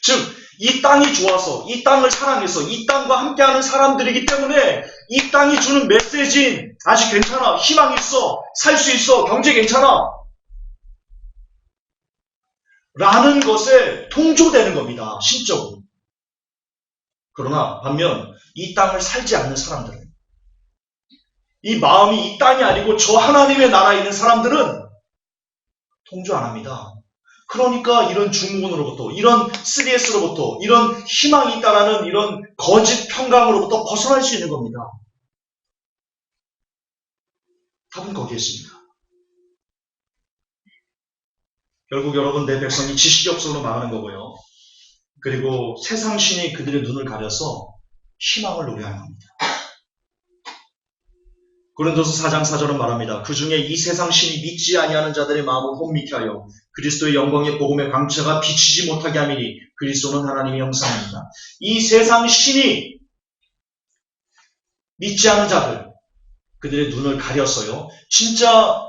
즉, 이 땅이 좋아서, 이 땅을 사랑해서, 이 땅과 함께하는 사람들이기 때문에 이 땅이 주는 메시지인 아직 괜찮아, 희망 있어, 살 수 있어, 경제 괜찮아 라는 것에 동조되는 겁니다. 신적으로. 그러나 반면 이 땅을 살지 않는 사람들은, 이 마음이 이 땅이 아니고 저 하나님의 나라에 있는 사람들은 동조 안 합니다. 그러니까 이런 중국으로부터, 이런 3S로부터, 이런 희망이 있다라는 이런 거짓 평강으로부터 벗어날 수 있는 겁니다. 답은 거기에 있습니다. 결국 여러분, 내 백성이 지식이 없어로 망하는 거고요. 그리고 세상 신이 그들의 눈을 가려서 희망을 노래하는 겁니다. 고린도서 4장 4절은 말합니다. 그 중에 이 세상 신이 믿지 아니하는 자들의 마음을 혼미케 하여 그리스도의 영광의 복음의 광채가 비치지 못하게 하미니 그리스도는 하나님의 형상입니다. 이 세상 신이 믿지 않은 자들, 그들의 눈을 가렸어요. 진짜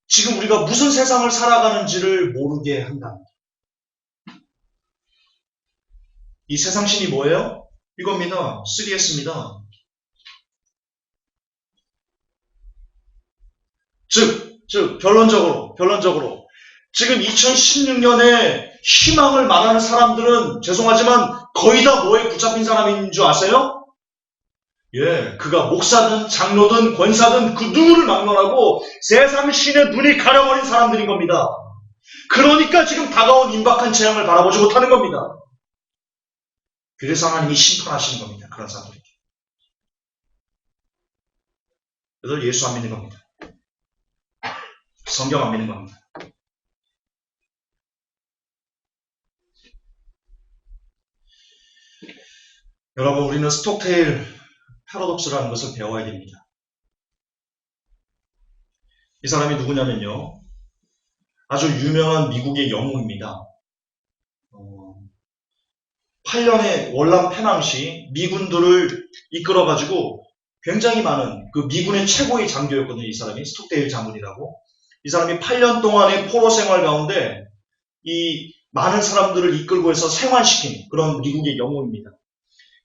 지금 우리가 무슨 세상을 살아가는지를 모르게 한답니다. 이 세상 신이 뭐예요? 이겁니다. 3S입니다. 즉 결론적으로 지금 2016년에 희망을 말하는 사람들은 죄송하지만 거의 다 뭐에 붙잡힌 사람인 줄 아세요? 예, 그가 목사든 장로든 권사든 그 누구를 막론하고 세상 신의 눈이 가려버린 사람들인 겁니다. 그러니까 지금 다가온 임박한 재앙을 바라보지 못하는 겁니다. 그래서 하나님이 심판하시는 겁니다. 그런 사람들에게. 그들 예수 안 믿는 겁니다. 성경 안 믿는 겁니다. 여러분, 우리는 스톡테일 패러독스라는 것을 배워야 됩니다. 이 사람이 누구냐면요, 아주 유명한 미국의 영웅입니다. 8년의 월남 페낭시 미군들을 이끌어가지고 굉장히 많은 그 미군의 최고의 장교였거든요. 이 사람이 스톡테일 장군이라고. 이 사람이 8년 동안의 포로 생활 가운데 이 많은 사람들을 이끌고 해서 생활시킨 그런 미국의 영웅입니다.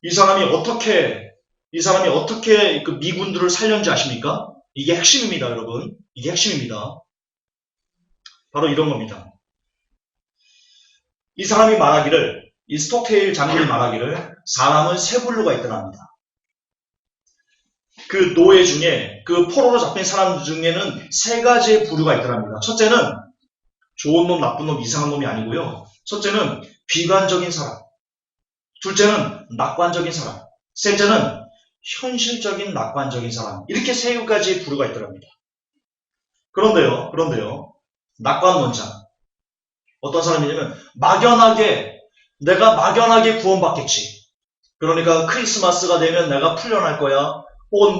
이 사람이 어떻게 그 미군들을 살렸는지 아십니까? 이게 핵심입니다, 여러분. 이게 핵심입니다. 바로 이런 겁니다. 이 사람이 말하기를, 이 스톡테일 장군이 말하기를 사람은 세 분류가 있더랍니다. 그 노예 중에, 그 포로로 잡힌 사람 중에는 세 가지의 부류가 있더랍니다. 첫째는 좋은 놈, 나쁜 놈, 이상한 놈이 아니고요. 첫째는 비관적인 사람. 둘째는 낙관적인 사람. 셋째는 현실적인 낙관적인 사람. 이렇게 세 가지의 부류가 있더랍니다. 그런데요. 낙관론자. 어떤 사람이냐면 내가 막연하게 구원받겠지. 그러니까 크리스마스가 되면 내가 풀려날 거야. 혹은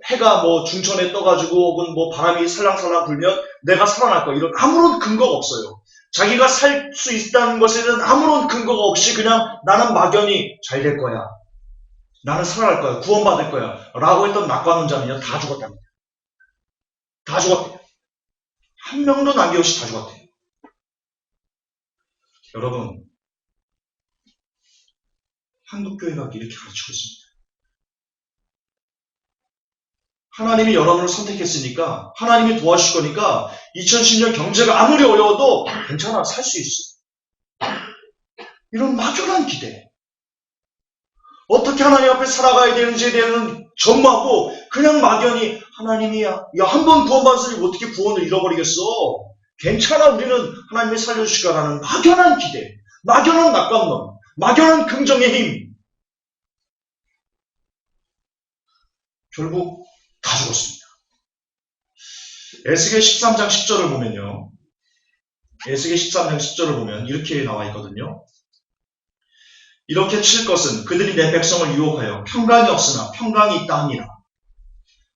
해가 중천에 떠가지고 혹은 바람이 살랑살랑 불면 내가 살아날 거야. 이런 아무런 근거가 없어요. 자기가 살 수 있다는 것에 대한 아무런 근거가 없이 그냥 나는 막연히 잘 될 거야. 나는 살아날 거야. 구원받을 거야. 라고 했던 낙관론자는요, 다 죽었답니다. 다 죽었대요. 한 명도 남김없이 다 죽었대요. 여러분, 한국교회가 이렇게 가르치고 있습니다. 하나님이 여러분을 선택했으니까, 하나님이 도와주실 거니까 2010년 경제가 아무리 어려워도 괜찮아, 살 수 있어. 이런 막연한 기대. 어떻게 하나님 앞에 살아가야 되는지에 대한 전무하고 그냥 막연히 하나님이야. 한 번 구원받았으니 어떻게 구원을 잃어버리겠어. 괜찮아, 우리는 하나님이 살려주실 거라는 막연한 기대, 막연한 낙관론, 막연한 긍정의 힘. 결국 다 죽었습니다. 에스겔 13장 10절을 보면요. 에스겔 13장 10절을 보면 이렇게 나와 있거든요. 이렇게 칠 것은 그들이 내 백성을 유혹하여 평강이 없으나 평강이 있다 하니라.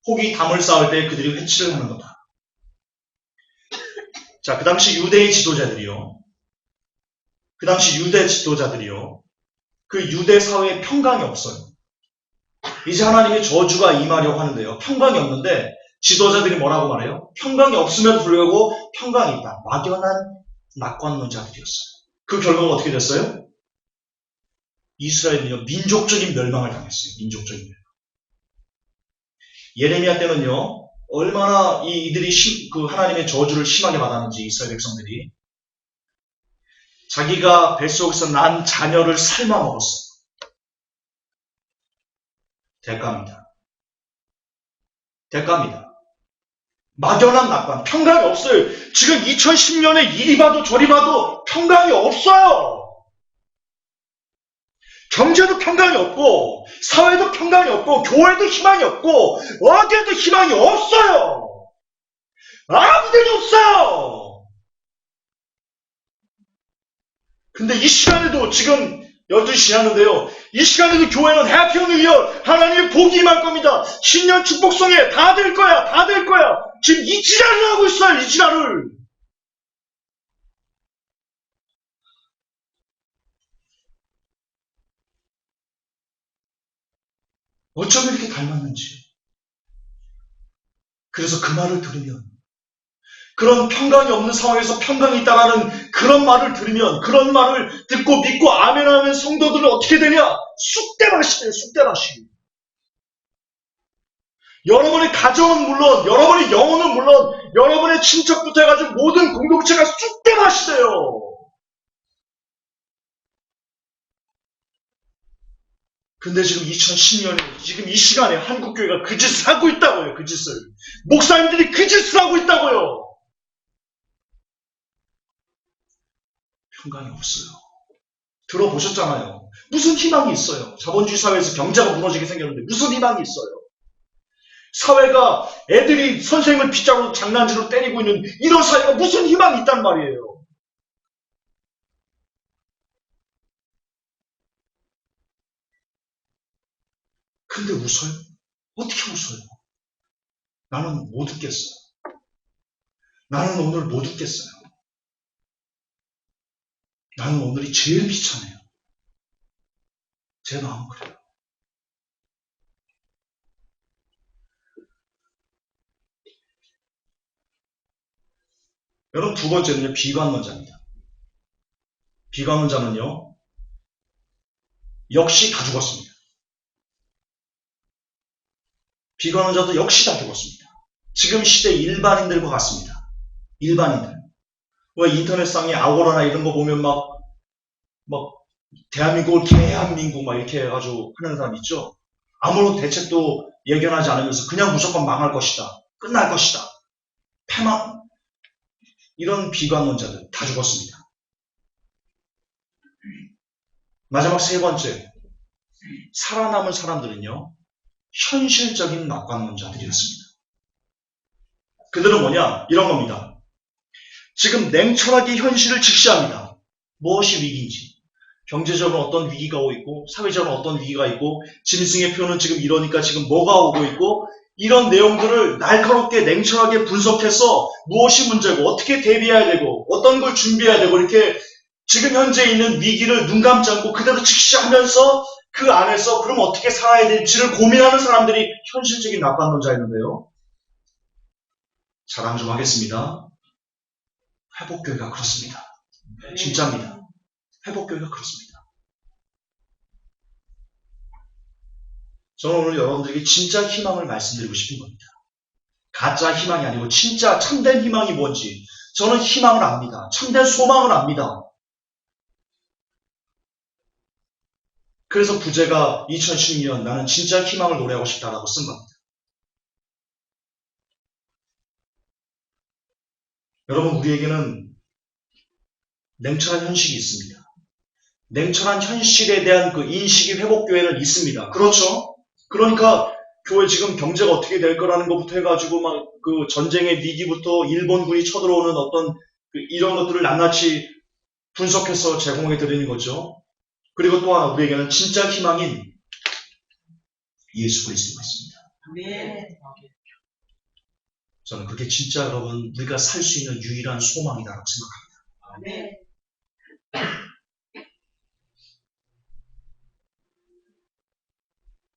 혹이 담을 쌓을 때 그들이 회치를 하는 거다. 자, 그 당시 유대 지도자들이요. 그 유대 사회에 평강이 없어요. 이제 하나님의 저주가 임하려고 하는데요. 평강이 없는데 지도자들이 뭐라고 말해요? 평강이 없음에도 불구하고 평강이 있다. 막연한 낙관론자들이었어요. 그 결과가 어떻게 됐어요? 이스라엘은요, 민족적인 멸망을 당했어요. 민족적인 멸망. 예레미야 때는요, 얼마나 이들이 그 하나님의 저주를 심하게 받았는지, 이스라엘 백성들이. 자기가 뱃속에서 난 자녀를 삶아먹었어요. 대가입니다. 막연한 낙관, 평강이 없어요. 지금 2010년에 이리 봐도 저리 봐도 평강이 없어요. 경제도 평강이 없고, 사회도 평강이 없고, 교회도 희망이 없고, 어디에도 희망이 없어요. 아무데도 없어요. 근데 이 시간에도 지금 12시 지났는데요. 이 시간에도 교회는 해피 뉴 이어, 하나님의 복이 임할 겁니다. 신년 축복송에 다 될 거야, 다 될 거야. 지금 이 지랄을 하고 있어요, 이 지랄을. 어쩜 이렇게 닮았는지. 그래서 그 말을 들으면, 그런 평강이 없는 상황에서 평강이 있다라는 그런 말을 들으면, 그런 말을 듣고 믿고 아멘하는 성도들은 어떻게 되냐? 쑥대밭이 돼요, 쑥대밭이. 여러분의 가정은 물론, 여러분의 영혼은 물론, 여러분의 친척부터 해가지고 모든 공동체가 쑥대밭이 돼요. 근데 지금 2010년에, 지금 이 시간에 한국교회가 그 짓을 하고 있다고요, 그 짓을. 목사님들이 그 짓을 하고 있다고요. 평강이 없어요. 들어보셨잖아요. 무슨 희망이 있어요? 자본주의 사회에서 경제가 무너지게 생겼는데 무슨 희망이 있어요? 사회가 애들이 선생님을 빗자루 장난질로 때리고 있는 이런 사회가 무슨 희망이 있단 말이에요. 근데 웃어요? 어떻게 웃어요? 나는 못 웃겠어요. 나는 오늘 못 웃겠어요. 나는 오늘이 제일 비참해요. 제 마음은 그래요. 여러분, 두 번째는요, 비관론자입니다. 비관론자는요, 역시 다 죽었습니다. 비관론자도 역시 다 죽었습니다. 지금 시대 일반인들과 같습니다. 일반인들. 왜 인터넷상에 아고라나 이런 거 보면 막 대한민국을 개한민국 막 이렇게 해가지고 하는 사람 있죠? 아무런 대책도 예견하지 않으면서 그냥 무조건 망할 것이다. 끝날 것이다. 패망. 이런 비관론자들 다 죽었습니다. 마지막 세 번째. 살아남은 사람들은요. 현실적인 낙관론자들이었습니다. 그들은 뭐냐? 이런 겁니다. 지금 냉철하게 현실을 직시합니다. 무엇이 위기인지. 경제적으로 어떤 위기가 오고 있고, 사회적으로 어떤 위기가 있고, 짐승의 표는 지금 이러니까 지금 뭐가 오고 있고, 이런 내용들을 날카롭게 냉철하게 분석해서 무엇이 문제고, 어떻게 대비해야 되고, 어떤 걸 준비해야 되고, 이렇게 지금 현재 있는 위기를 눈 감지 않고 그대로 직시하면서 그 안에서 그럼 어떻게 살아야 될지를 고민하는 사람들이 현실적인 낙관론자였는데요. 자랑 좀 하겠습니다. 회복교회가 그렇습니다. 진짜입니다. 회복교회가 그렇습니다. 저는 오늘 여러분들에게 진짜 희망을 말씀드리고 싶은 겁니다. 가짜 희망이 아니고 진짜 참된 희망이 뭔지 저는 희망을 압니다. 참된 소망을 압니다. 그래서 부제가 2012년 나는 진짜 희망을 노래하고 싶다라고 쓴 겁니다. 여러분, 우리에게는 냉철한 현실이 있습니다. 냉철한 현실에 대한 그 인식이 회복교회는 있습니다. 그렇죠? 그러니까 교회 지금 경제가 어떻게 될 거라는 것부터 해가지고 막 그 전쟁의 위기부터 일본군이 쳐들어오는 어떤 이런 것들을 낱낱이 분석해서 제공해 드리는 거죠. 그리고 또 하나 우리에게는 진짜 희망인 예수 그리스도가 있습니다. 저는 그게 진짜 여러분 우리가 살 수 있는 유일한 소망이다라고 생각합니다.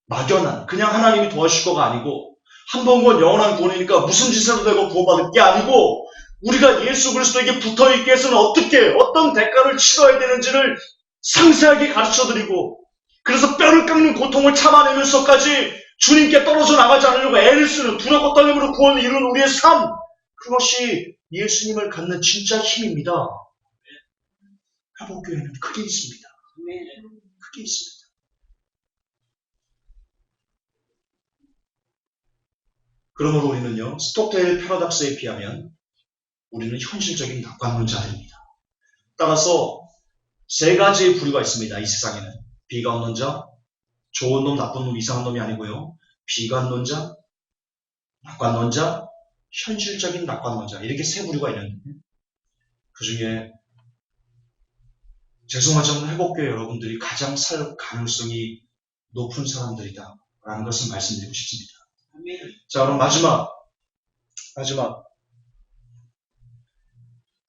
막연한 그냥 하나님이 도와주실 거가 아니고 한 번 건 영원한 구원이니까 무슨 짓을 되고 구원받을 게 아니고 우리가 예수 그리스도에게 붙어있기 위해서는 어떻게 어떤 대가를 치러야 되는지를 상세하게 가르쳐드리고 그래서 뼈를 깎는 고통을 참아내면서까지 주님께 떨어져 나가지 않으려고 애를 쓰는 두렵고 떨림으로 구원을 이루는 우리의 삶, 그것이 예수님을 갖는 진짜 힘입니다. 회복교회는 크게 있습니다. 크게 있습니다. 그러므로 우리는요, 스톡데일 패러독스에 비하면 우리는 현실적인 낙관론자들입니다. 따라서 세 가지의 부류가 있습니다. 이 세상에는. 비관론자, 좋은 놈, 나쁜 놈, 이상한 놈이 아니고요. 비관론자, 낙관론자, 현실적인 낙관론자. 이렇게 세 부류가 있는데 그 중에 죄송하지만 회복교회 여러분들이 가장 살 가능성이 높은 사람들이다 라는 것을 말씀드리고 싶습니다. 자, 그럼 마지막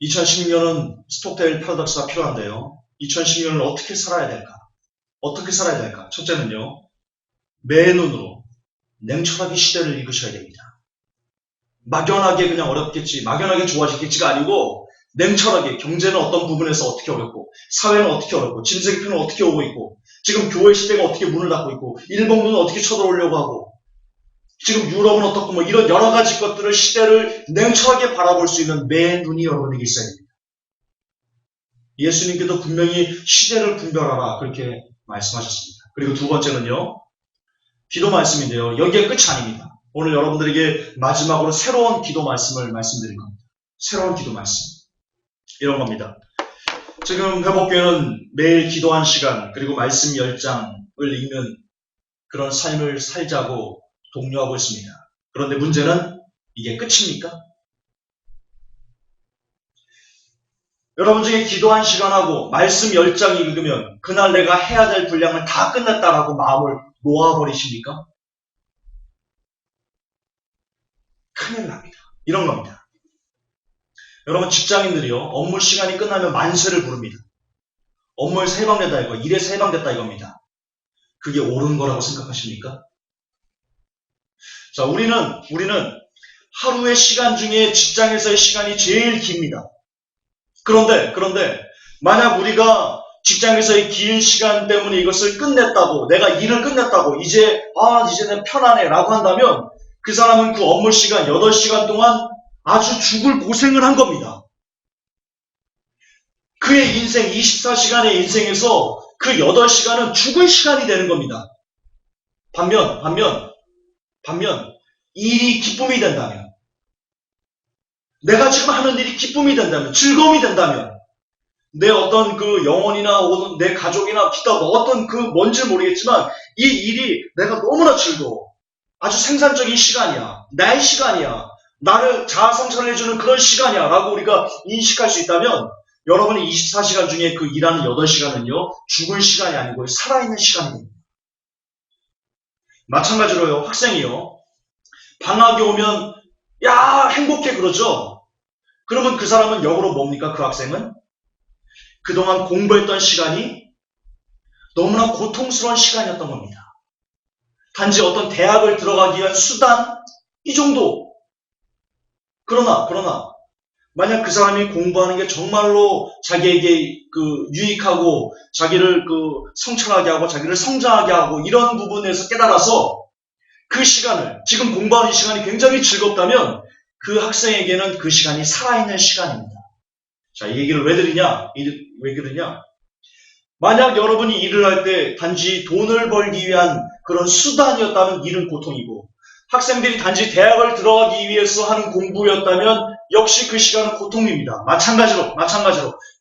2016년은 스톡데일 패러독스가 필요한데요. 2016년을 어떻게 살아야 될까? 어떻게 살아야 될까? 첫째는요, 맨눈으로 냉철하게 시대를 읽으셔야 됩니다. 막연하게 그냥 어렵겠지, 막연하게 좋아지겠지가 아니고 냉철하게 경제는 어떤 부분에서 어떻게 어렵고, 사회는 어떻게 어렵고, 진세기표는 어떻게 오고 있고, 지금 교회 시대가 어떻게 문을 닫고 있고, 일본군은 어떻게 쳐들어오려고 하고, 지금 유럽은 어떻고, 뭐 이런 여러 가지 것들을 시대를 냉철하게 바라볼 수 있는 맨눈이 여러분에게 있어야 됩니다. 예수님께도 분명히 시대를 분별하라 그렇게 말씀하셨습니다. 그리고 두 번째는요, 기도 말씀인데요. 여기에 끝이 아닙니다. 오늘 여러분들에게 마지막으로 새로운 기도 말씀을 말씀드릴 겁니다. 새로운 기도 말씀. 이런 겁니다. 지금 회복교회는 매일 기도 1시간 그리고 말씀 10장을 읽는 그런 삶을 살자고 독려하고 있습니다. 그런데 문제는 이게 끝입니까? 여러분 중에 기도 1시간 하고 말씀 10장 읽으면 그날 내가 해야 될 분량을 다 끝냈다라고 마음을 놓아버리십니까? 큰일 납니다. 이런 겁니다. 여러분 직장인들이요, 업무 시간이 끝나면 만세를 부릅니다. 업무에서 해방됐다 이거, 일에서 해방됐다 이겁니다. 그게 옳은 거라고 생각하십니까? 자, 우리는 하루의 시간 중에 직장에서의 시간이 제일 깁니다. 그런데 만약 우리가 직장에서의 긴 시간 때문에 이것을 끝냈다고, 내가 일을 끝냈다고, 이제 내 편하네 라고 한다면 그 사람은 그 업무 시간 8시간 동안 아주 죽을 고생을 한 겁니다. 그의 인생 24시간의 인생에서 그 8시간은 죽을 시간이 되는 겁니다. 반면 일이 기쁨이 된다면, 내가 지금 하는 일이 기쁨이 된다면, 즐거움이 된다면, 내 어떤 그 영혼이나 혹은 내 가족이나 기타 어떤 그 뭔지 모르겠지만 이 일이 내가 너무나 즐거워. 아주 생산적인 시간이야. 나의 시간이야. 나를 자아성찰해주는 그런 시간이야 라고 우리가 인식할 수 있다면 여러분의 24시간 중에 그 일하는 8시간은요 죽을 시간이 아니고 살아있는 시간이 됩니다. 마찬가지로요, 학생이요, 방학이 오면 야 행복해 그러죠. 그러면 그 사람은 역으로 뭡니까? 그 학생은 그동안 공부했던 시간이 너무나 고통스러운 시간이었던 겁니다. 단지 어떤 대학을 들어가기 위한 수단 이 정도. 그러나 만약 그 사람이 공부하는 게 정말로 자기에게 그 유익하고 자기를 그 성찰하게 하고 자기를 성장하게 하고 이런 부분에서 깨달아서 그 시간을, 지금 공부하는 시간이 굉장히 즐겁다면 그 학생에게는 그 시간이 살아있는 시간입니다. 자, 이 얘기를 왜 드리냐? 만약 여러분이 일을 할 때 단지 돈을 벌기 위한 그런 수단이었다면 일은 고통이고, 학생들이 단지 대학을 들어가기 위해서 하는 공부였다면 역시 그 시간은 고통입니다. 마찬가지로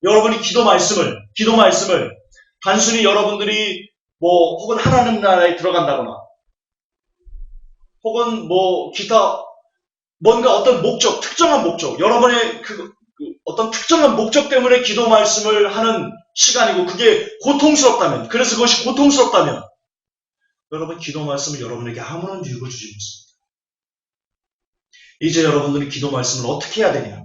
여러분이 기도 말씀을 단순히 여러분들이 뭐 혹은 하나님 나라에 들어간다거나 혹은 뭐 기타 뭔가 어떤 목적, 특정한 목적, 여러분의 그 어떤 특정한 목적 때문에 기도 말씀을 하는 시간이고 그게 고통스럽다면, 그래서 그것이 고통스럽다면 여러분 기도 말씀을 여러분에게 아무런 유익을 주지 않습니다. 이제 여러분들이 기도 말씀을 어떻게 해야 되냐?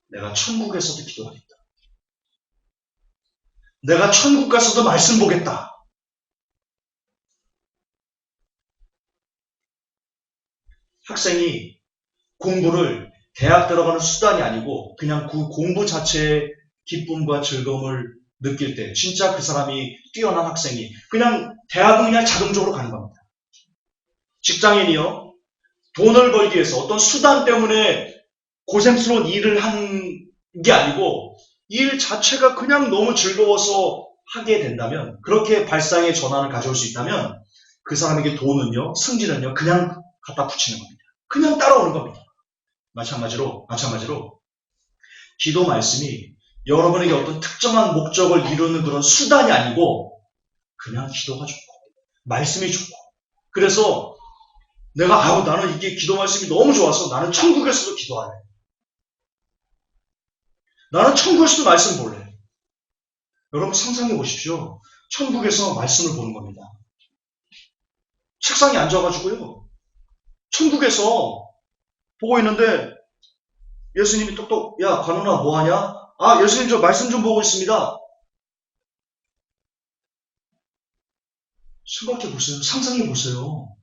내가 천국에서도 기도하겠다. 내가 천국 가서도 말씀 보겠다. 학생이 공부를 대학 들어가는 수단이 아니고 그냥 그 공부 자체의 기쁨과 즐거움을 느낄 때 진짜 그 사람이 뛰어난 학생이 그냥 대학은 그냥 자동적으로 가는 겁니다. 직장인이요, 돈을 벌기 위해서 어떤 수단 때문에 고생스러운 일을 한 게 아니고 일 자체가 그냥 너무 즐거워서 하게 된다면, 그렇게 발상의 전환을 가져올 수 있다면 그 사람에게 돈은요, 승진은요, 그냥 갖다 붙이는 겁니다. 그냥 따라오는 겁니다. 마찬가지로 기도 말씀이 여러분에게 어떤 특정한 목적을 이루는 그런 수단이 아니고 그냥 기도가 좋고 말씀이 좋고 그래서 내가 나는 이게 기도 말씀이 너무 좋아서 나는 천국에서도 기도할래. 나는 천국에서도 말씀 볼래. 여러분 상상해 보십시오. 천국에서 말씀을 보는 겁니다. 책상에 앉아가지고요. 천국에서 보고 있는데 예수님이 똑똑 야 관훈아 뭐하냐? 아 예수님 저 말씀 좀 보고 있습니다. 생각해 보세요. 상상해 보세요.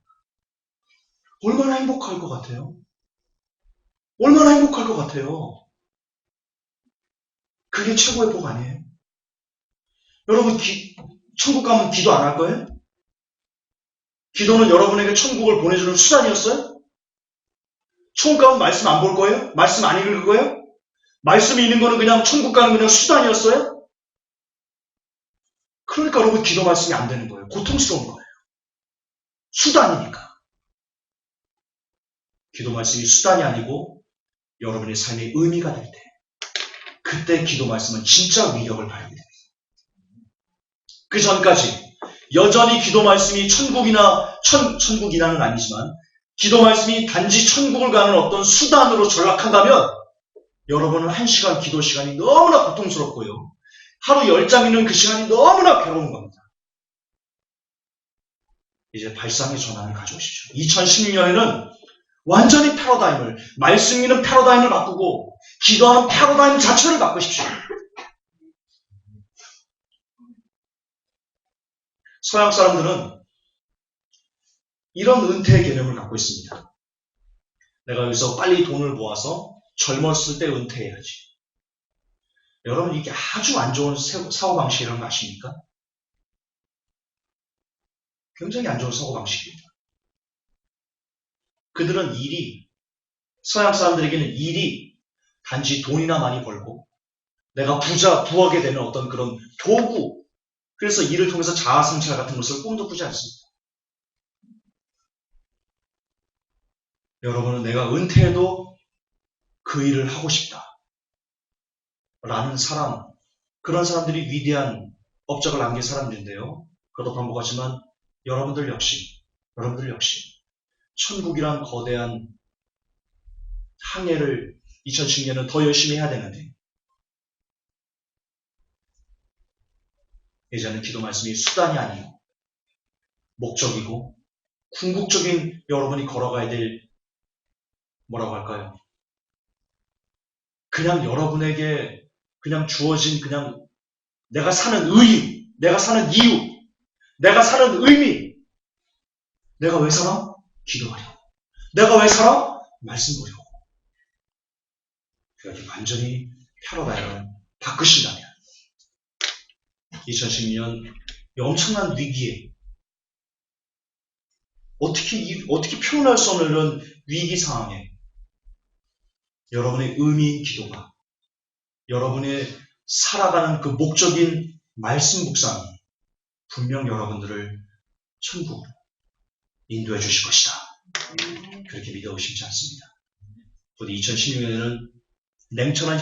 얼마나 행복할 것 같아요? 얼마나 행복할 것 같아요? 그게 최고의 복 아니에요? 여러분 천국 가면 기도 안 할 거예요? 기도는 여러분에게 천국을 보내주는 수단이었어요? 천국 가면 말씀 안 볼 거예요? 말씀 안 읽을 거예요? 말씀이 있는 거는 그냥 천국 가는 그냥 수단이었어요? 그러니까 여러분 기도 말씀이 안 되는 거예요. 고통스러운 거예요. 수단이니까. 기도 말씀이 수단이 아니고 여러분의 삶의 의미가 될 때 그때 기도 말씀은 진짜 위력을 발휘합니다. 그 전까지 여전히 기도 말씀이 천국이나는 아니지만 기도 말씀이 단지 천국을 가는 어떤 수단으로 전락한다면 여러분은 1시간 기도 시간이 너무나 고통스럽고요. 하루 10장이는 그 시간이 너무나 괴로운 겁니다. 이제 발상의 전환을 가져오십시오. 2016년에는 완전히 말씀 있는 패러다임을 바꾸고 기도하는 패러다임 자체를 바꾸십시오. 서양 사람들은 이런 은퇴의 개념을 갖고 있습니다. 내가 여기서 빨리 돈을 모아서 젊었을 때 은퇴해야지. 여러분 이게 아주 안 좋은 사고방식이라는 거 아십니까? 굉장히 안 좋은 사고방식입니다. 그들은 서양 사람들에게는 일이 단지 돈이나 많이 벌고 내가 부하게 되는 어떤 그런 도구, 그래서 일을 통해서 자아성찰 같은 것을 꿈도 꾸지 않습니다. 여러분은 내가 은퇴해도 그 일을 하고 싶다. 라는 그런 사람들이 위대한 업적을 남긴 사람들인데요. 그것도 반복하지만 여러분들 역시 천국이란 거대한 항해를 2010년은 더 열심히 해야 되는데 이제는 기도 말씀이 수단이 아니고 목적이고 궁극적인 여러분이 걸어가야 될 뭐라고 할까요? 그냥 여러분에게 그냥 주어진 그냥 내가 사는 이유, 내가 사는 의미, 내가 왜 살아? 기도하려고. 내가 왜 살아? 말씀 보려고. 그렇게 완전히 패러다임을 바꾸신다면 2010년 엄청난 위기에 어떻게 표현할 수 없는 이런 위기 상황에 여러분의 의미인 기도가 여러분의 살아가는 그 목적인 말씀 묵상이 분명 여러분들을 천국으로 인도해 주실 것이다. 그렇게 믿어 의심치 않습니다. 부디 2016년에는 냉철한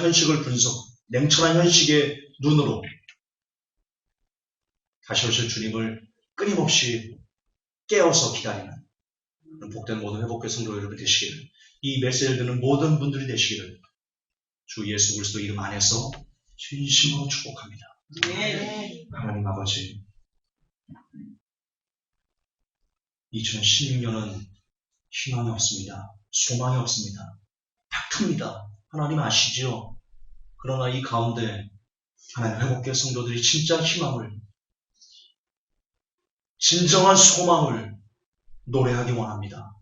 현실의 눈으로 다시 오실 주님을 끊임없이 깨어서 기다리는 복된 모든 회복의 성도 여러분 되시기를, 이 메시지를 듣는 모든 분들이 되시기를 주 예수 그리스도 이름 안에서 진심으로 축복합니다. 하나님 아버지, 2016년은 희망이 없습니다. 소망이 없습니다. 닥틉니다. 하나님 아시죠? 그러나 이 가운데 하나님 회복의 성도들이 진짜 희망을, 진정한 소망을 노래하기 원합니다.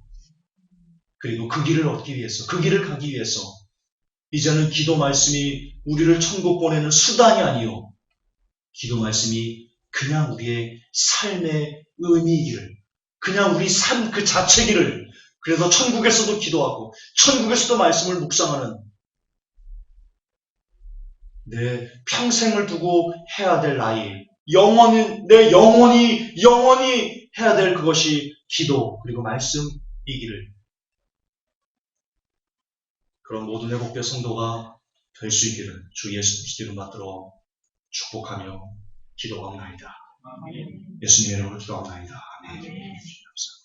그리고 그 길을 얻기 위해서, 그 길을 가기 위해서 이제는 기도 말씀이 우리를 천국 보내는 수단이 아니요, 기도 말씀이 그냥 우리의 삶의 의미이기를, 그냥 우리 삶 그 자체기를, 그래서 천국에서도 기도하고 천국에서도 말씀을 묵상하는 내 평생을 두고 해야 될 나의 내 영원히 해야 될 그것이 기도 그리고 말씀이기를 그런 모든 회복된 성도가 될 수 있기를 주 예수 그리스도 이름 받들어 축복하며 기도하옵나이다. 예수님의 이름으로 기도하옵나이다. 아멘. 감사합니다.